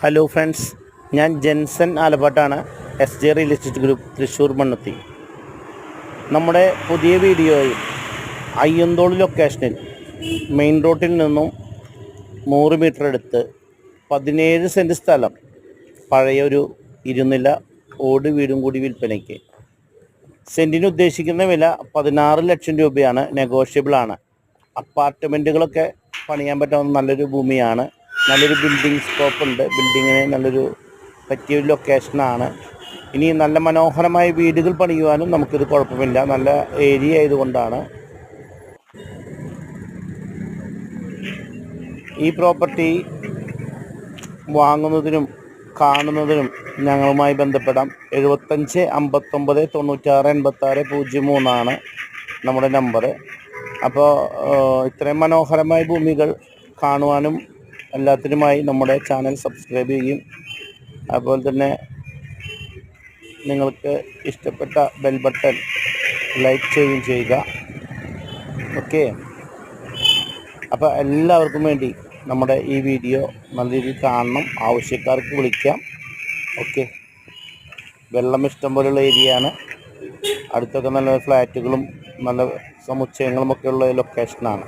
Hello friends, ഞാൻ Jenson ആലപ്പാട്ടാണ്. SJ real estate group Thrissur Mannuthy. നമ്മുടെ പുതിയ വീഡിയോയിൽ അയ്യന്തോൾ ലൊക്കേഷനിൽ മെയിൻ റോഡിൽ നിന്നും 100 മീറ്റർ എടുത്ത് 17 സെൻറ്റ് സ്ഥലം, പഴയൊരു ഇരുനില ഓട് വീടും കൂടി വിൽപ്പനയ്ക്ക്. സെൻറ്റിന് ഉദ്ദേശിക്കുന്ന വില 16 ലക്ഷം രൂപയാണ്. നെഗോഷ്യബിളാണ്. അപ്പാർട്ട്മെൻറ്റുകളൊക്കെ പണിയാൻ പറ്റാവുന്ന നല്ലൊരു ഭൂമിയാണ്. നല്ലൊരു ബിൽഡിംഗ് സ്കോപ്പ് ഉണ്ട്. ബിൽഡിങ്ങിന് നല്ലൊരു പറ്റിയൊരു ലൊക്കേഷനാണ്. ഇനി നല്ല മനോഹരമായ വീടുകൾ പണിയുവാനും നമുക്കിത് കുഴപ്പമില്ല. നല്ല ഏരിയ ആയതുകൊണ്ടാണ്. ഈ പ്രോപ്പർട്ടി വാങ്ങുന്നതിനും കാണുന്നതിനും ഞങ്ങളുമായി ബന്ധപ്പെടാം. 75 59 96 86 03 നമ്മുടെ നമ്പർ. അപ്പോൾ ഇത്രയും മനോഹരമായ ഭൂമികൾ കാണുവാനും എല്ലാത്തിനുമായി നമ്മുടെ ചാനൽ സബ്സ്ക്രൈബ് ചെയ്യും. അതുപോലെ തന്നെ നിങ്ങൾക്ക് ഇഷ്ടപ്പെട്ട ബെൽ ബട്ടൺ ലൈക്ക് ചെയ്യുകയും ചെയ്യുക. ഓക്കെ, അപ്പോൾ എല്ലാവർക്കും വേണ്ടി നമ്മുടെ ഈ വീഡിയോ നല്ല രീതിയിൽ കാണണം. ആവശ്യക്കാർക്ക് വിളിക്കാം. ഓക്കെ, വെള്ളം ഇഷ്ടം പോലെയുള്ള ഏരിയയാണ്. അടുത്തൊക്കെ നല്ല ഫ്ലാറ്റുകളും നല്ല സമുച്ചയങ്ങളും ഒക്കെ ഉള്ള ലൊക്കേഷനാണ്.